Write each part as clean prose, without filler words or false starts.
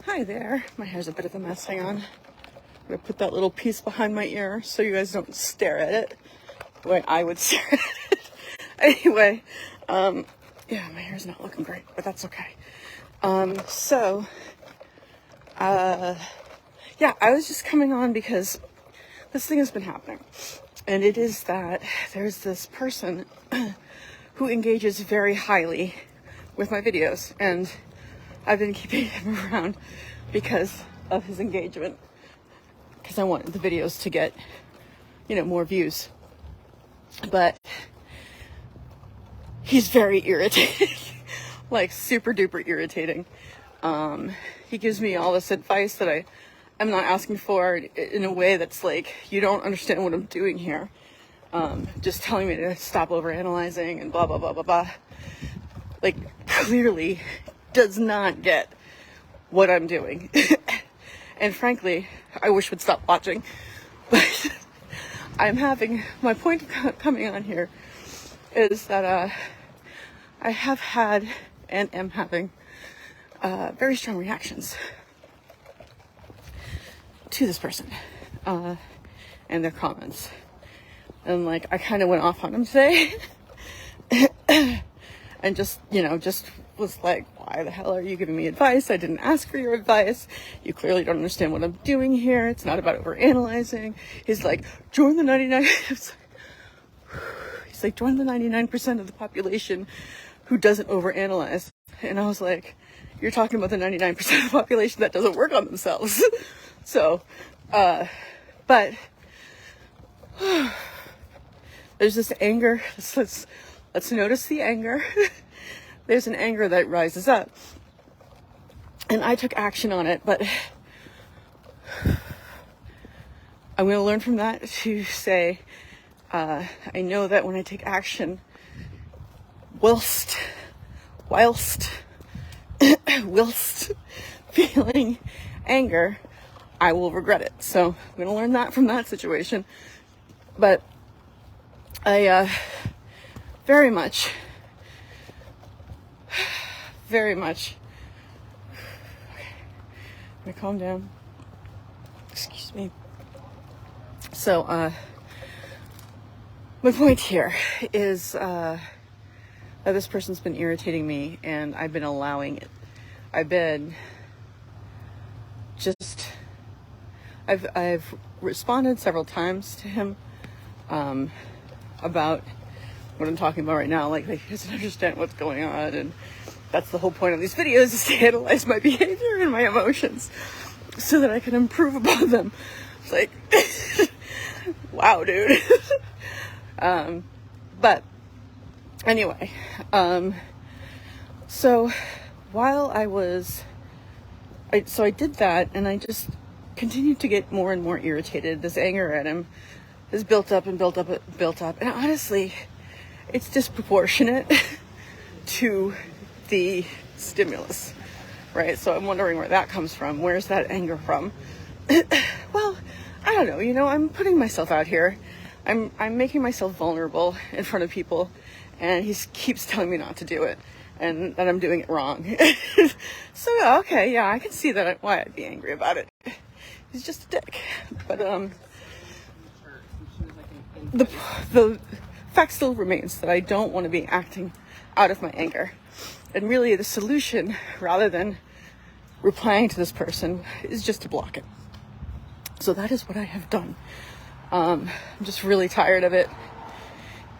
Hi there. My hair's a bit of a mess. Hang on. I'm gonna put that little piece behind my ear so you guys don't stare at it the way I would stare at it. Anyway, yeah, my hair's not looking great, but that's okay. Yeah, I was just coming on because this thing has been happening. And it is that there's this person who engages very highly with my videos, and I've been keeping him around because of his engagement, because I wanted the videos to get, more views. But he's very irritating, like super duper irritating. He gives me all this advice that I'm not asking for in a way that's like, you don't understand what I'm doing here. Just telling me to stop overanalyzing and blah, blah, blah, blah, blah. Like, clearly does not get what I'm doing. And frankly, I wish would stop watching. But my point coming on here is that I have had and am having very strong reactions to this person and their comments. And like, I kind of went off on him today and just was like, why the hell are you giving me advice? I didn't ask for your advice. You clearly don't understand what I'm doing here. It's not about overanalyzing. He's like, join the 99. He's like, join the 99% of the population who doesn't overanalyze. And I was like, you're talking about the 99% of the population that doesn't work on themselves. So, but there's this anger. Let's notice the anger. There's an anger that rises up. And I took action on it, but I'm going to learn from that to say, I know that when I take action, whilst feeling anger, I will regret it. So I'm going to learn that from that situation. But I very much, let me calm down. Excuse me. So, my point here is that this person's been irritating me, and I've been allowing it. I've responded several times to him about what I'm talking about right now. Like he doesn't understand what's going on, and that's the whole point of these videos, is to analyze my behavior and my emotions so that I can improve upon them. It's like, wow, dude. But anyway, so while I did that, and I just continued to get more and more irritated. This anger at him has built up and built up and built up. And honestly, it's disproportionate to the stimulus, right? So I'm wondering where that comes from. Where's that anger from? Well, I don't know. I'm putting myself out here. I'm making myself vulnerable in front of people, and he keeps telling me not to do it, and that I'm doing it wrong. So okay, yeah, I can see why I'd be angry about it. He's just a dick. But the fact still remains that I don't want to be acting out of my anger. And really the solution, rather than replying to this person, is just to block it. So that is what I have done. I'm just really tired of it.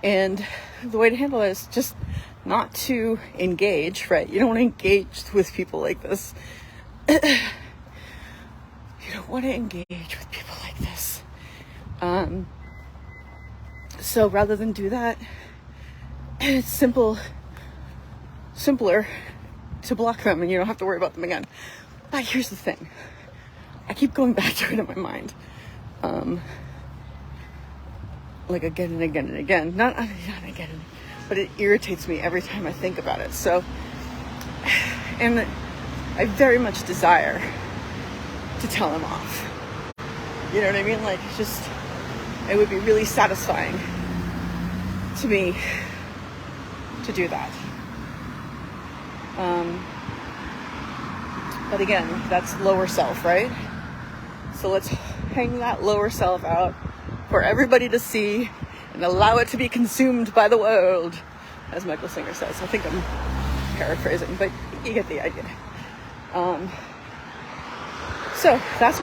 And the way to handle it is just not to engage, right? You don't want to engage with people like this. You don't want to engage with people like this. So rather than do that, it's simpler to block them, and you don't have to worry about them again. But here's the thing. I keep going back to it in my mind. Like again and again and again. Not again, but it irritates me every time I think about it. So, and I very much desire to tell him off. You know what I mean? Like, it would be really satisfying to me to do that. But again, that's lower self, right? So let's hang that lower self out for everybody to see and allow it to be consumed by the world, as Michael Singer says. I think I'm paraphrasing, but you get the idea. So that's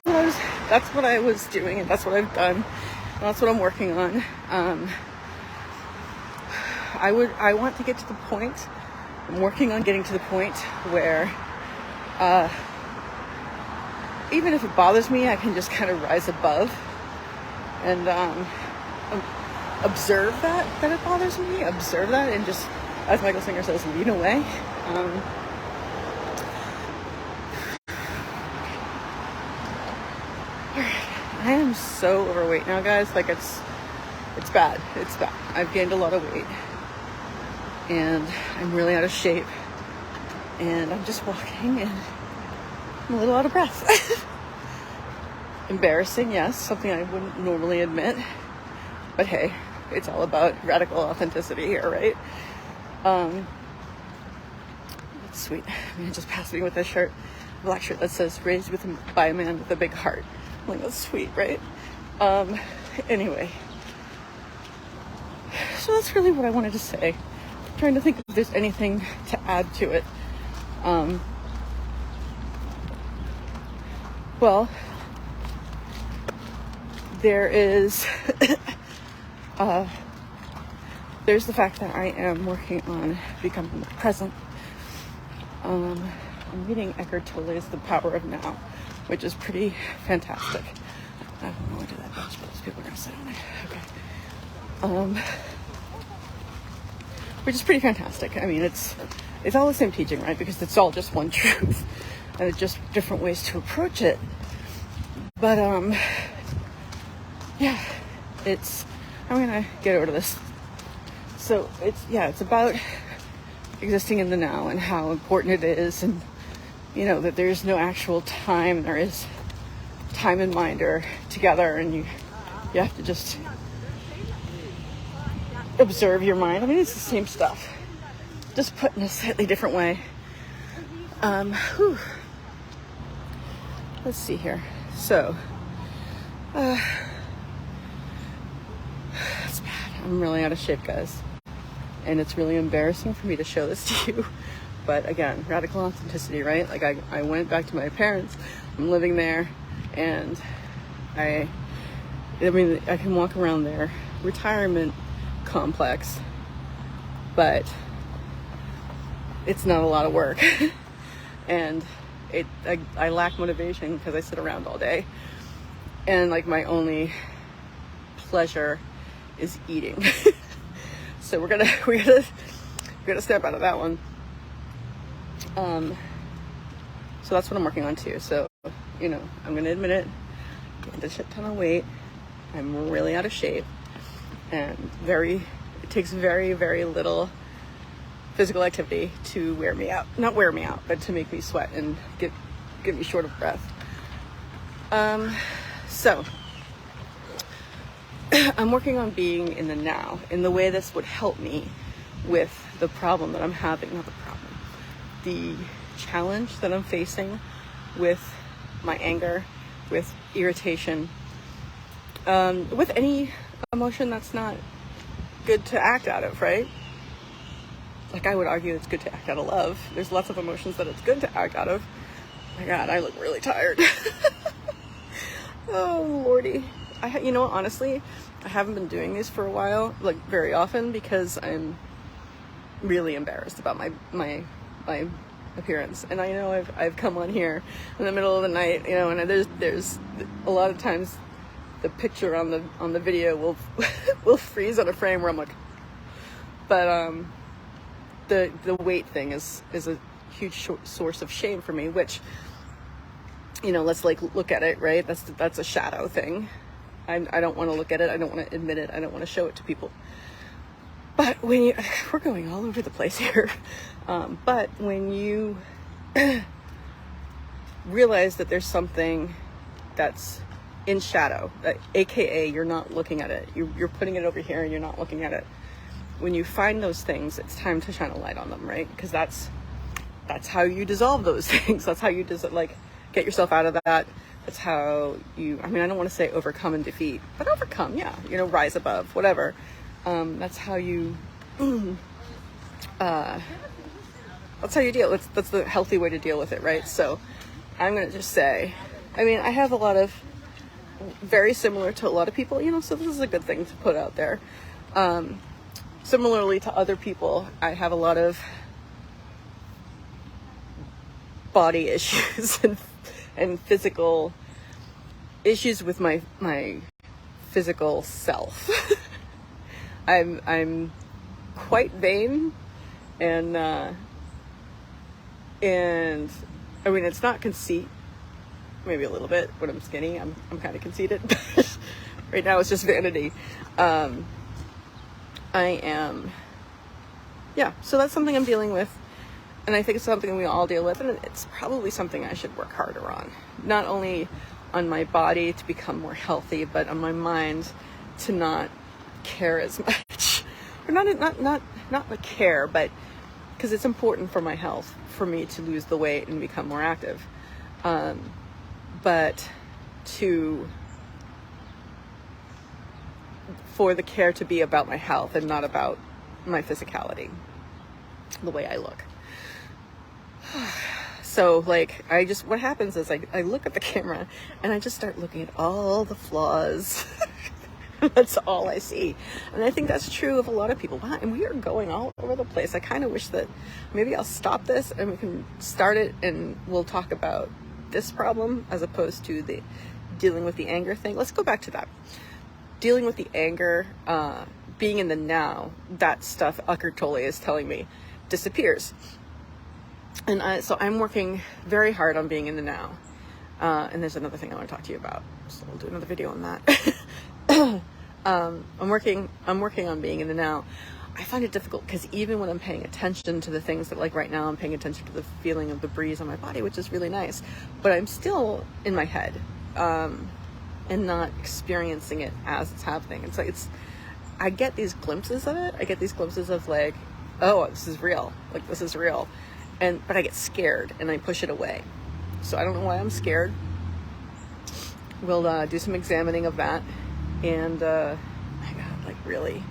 what I was doing, and that's what I've done, and that's what I'm working on. I want to get to the point. I'm working on getting to the point where, even if it bothers me, I can just kind of rise above and observe that it bothers me. Observe that and just, as Michael Singer says, lean away. I am so overweight now, guys. Like it's bad. It's bad. I've gained a lot of weight, and I'm really out of shape. And I'm just walking, and I'm a little out of breath. Embarrassing, yes, something I wouldn't normally admit. But hey, it's all about radical authenticity here, right? That's sweet. I mean, it just passed me with this shirt, a black shirt that says "Raised by a man with a big heart." I'm like, that's sweet, right? Anyway, so that's really what I wanted to say. I'm trying to think if there's anything to add to it. Well, there is there's the fact that I am working on becoming the present. I'm reading Eckhart Tolle's The Power of Now, which is pretty fantastic. I don't know why I do that bench, but those people are gonna sit on it. Okay. Which is pretty fantastic. I mean, it's all the same teaching, right? Because it's all just one truth, and it's just different ways to approach it. But yeah, I'm gonna get over to this. So it's about existing in the now and how important it is, and you know that there's no actual time. There is time and mind are together, and you have to just observe your mind. I mean, it's the same stuff, just put in a slightly different way. Let's see here. So, it's bad. I'm really out of shape, guys. And it's really embarrassing for me to show this to you. But again, radical authenticity, right? Like I went back to my parents. I'm living there, and I mean, I can walk around their retirement complex, but it's not a lot of work. And I lack motivation because I sit around all day, and like my only pleasure is eating. So we're gonna step out of that one. So that's what I'm working on too. So, you know, I'm gonna admit it, gained a shit ton of weight. I'm really out of shape, and it takes very, very little physical activity to wear me out. Not wear me out, but to make me sweat and get me short of breath. So I'm working on being in the now in the way this would help me with the problem that I'm having. Not the problem, the challenge that I'm facing with my anger, with irritation, with any emotion that's not good to act out of, right? Like, I would argue it's good to act out of love. There's lots of emotions that it's good to act out of. Oh my God, I look really tired. Oh Lordy. You know what, honestly, I haven't been doing these for a while, like very often, because I'm really embarrassed about my appearance. And I know I've come on here in the middle of the night, you know, and there's a lot of times the picture on the video will freeze on a frame where I'm like, but the weight thing is a huge source of shame for me, which, you know, let's like look at it, right? That's a shadow thing. I don't want to look at it. I don't want to admit it. I don't want to show it to people. But we're going all over the place here. But when you realize that there's something that's in shadow, AKA you're not looking at it. You're putting it over here and you're not looking at it. When you find those things, it's time to shine a light on them, right? Because that's that's how you dissolve those things. That's how you like get yourself out of that. That's how you, I mean, I don't want to say overcome and defeat, but overcome, yeah, you know, rise above, whatever. That's how you, that's how you deal. That's the healthy way to deal with it, right? So I'm going to just say, I mean, I have a lot of, very similar to a lot of people, you know, so this is a good thing to put out there. Similarly to other people, I have a lot of body issues and physical issues with my physical self. I'm quite vain, and I mean, it's not conceit. Maybe a little bit when I'm skinny. I'm kind of conceited. Right now it's just vanity. I am, yeah. So that's something I'm dealing with. And I think it's something we all deal with, and it's probably something I should work harder on. Not only on my body to become more healthy, but on my mind to not care as much. Or not care, but because it's important for my health, for me to lose the weight and become more active. But for the care to be about my health and not about my physicality, the way I look. So like, what happens is I look at the camera and I just start looking at all the flaws. That's all I see. And I think that's true of a lot of people. Wow, and we are going all over the place. I kind of wish that maybe I'll stop this and we can start it and we'll talk about this problem as opposed to the dealing with the anger thing. Let's go back to that. Dealing with the anger, being in the now, that stuff Eckhart Tolle is telling me disappears. And so I'm working very hard on being in the now. And there's another thing I want to talk to you about. So we'll do another video on that. I'm working on being in the now. I find it difficult because even when I'm paying attention to the things that, like right now, I'm paying attention to the feeling of the breeze on my body, which is really nice, but I'm still in my head, and not experiencing it as it's happening. It's like, I get these glimpses of it. I get these glimpses of like, oh, this is real. Like, this is real. But I get scared and I push it away. So I don't know why I'm scared. We'll do some examining of that. And, my God, like really,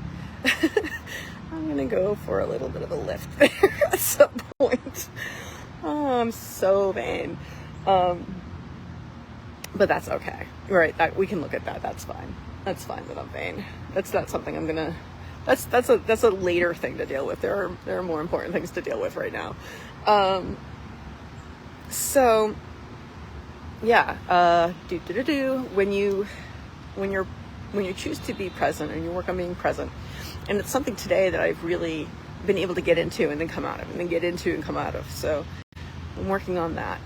I'm going to go for a little bit of a lift there at some point. Oh, I'm so vain. But that's okay. Right. We can look at that. That's fine. That's fine that I'm vain. That's not something I'm going to, that's a later thing to deal with. There are more important things to deal with right now. So yeah, when you choose to be present and you work on being present, and it's something today that I've really been able to get into and then come out of, and then get into and come out of. So I'm working on that.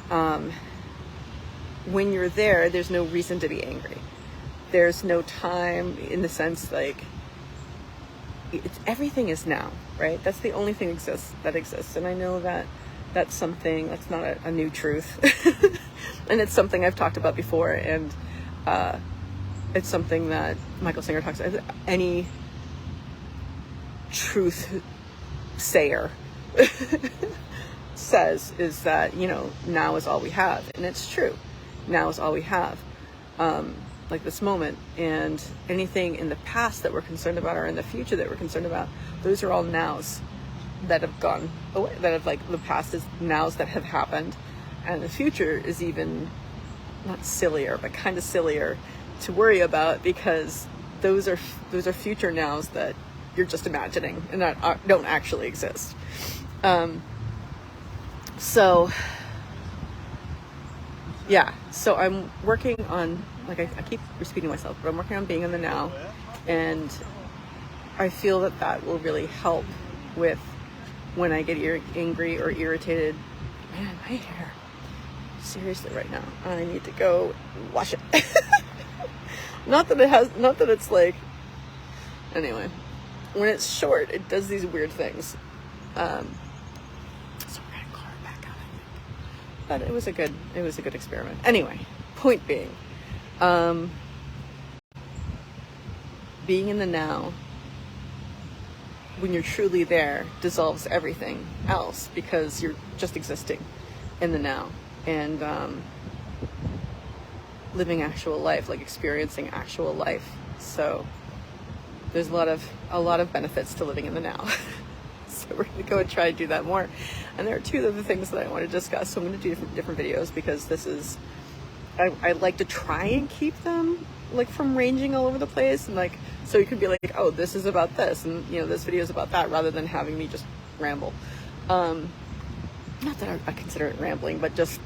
When you're there, there's no reason to be angry. There's no time, in the sense like, everything is now, right? That's the only thing that exists. And I know that that's something that's not a new truth. And it's something I've talked about before. And it's something that Michael Singer talks about. Any truth sayer says is that, you know, now is all we have. And it's true. Now is all we have. Like this moment, and anything in the past that we're concerned about, or in the future that we're concerned about, those are all nows that have gone away, that have, like, the past is nows that have happened, and the future is even not sillier, but kind of sillier to worry about, because those are future nows that you're just imagining and that don't actually exist. So yeah, so I'm working on, like, I keep repeating myself, but I'm working on being in the now, and I feel that will really help with when I get angry or irritated. Man, my hair, seriously, right now, I need to go wash it. not that it's like, anyway, when it's short, it does these weird things. So we're gonna carve it back out, I think. But it was a good experiment. Anyway, point being, being in the now when you're truly there, dissolves everything else because you're just existing in the now and living actual life, like experiencing actual life. So there's a lot of benefits to living in the now. So we're gonna go and try to do that more. And there are two other things that I want to discuss. So I'm gonna do different videos because this is, I like to try and keep them like from ranging all over the place, and like, so you could be like, oh, this is about this, and you know, this video is about that, rather than having me just ramble. Not that I consider it rambling, but just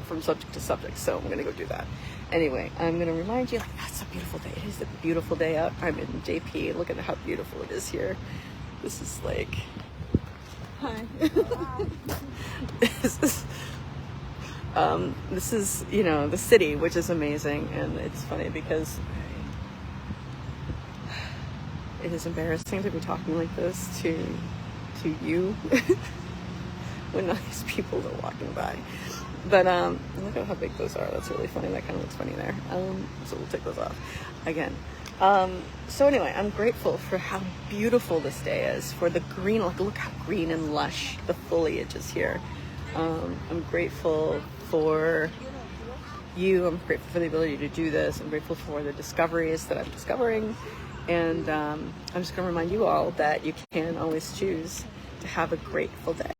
from subject to subject. So I'm gonna go do that. Anyway, I'm gonna remind you, like, that's a beautiful day. It is a beautiful day out. I'm in JP. Look at how beautiful it is here. This is like, hi. This is, you know, the city, which is amazing. And it's funny because it is embarrassing to be talking like this to you when nice people are walking by. But look at how big those are. That's really funny. That kind of looks funny there. So we'll take those off again. So anyway, I'm grateful for how beautiful this day is, for the green. Look how green and lush the foliage is here. I'm grateful for you. I'm grateful for the ability to do this. I'm grateful for the discoveries that I'm discovering. And I'm just going to remind you all that you can always choose to have a grateful day.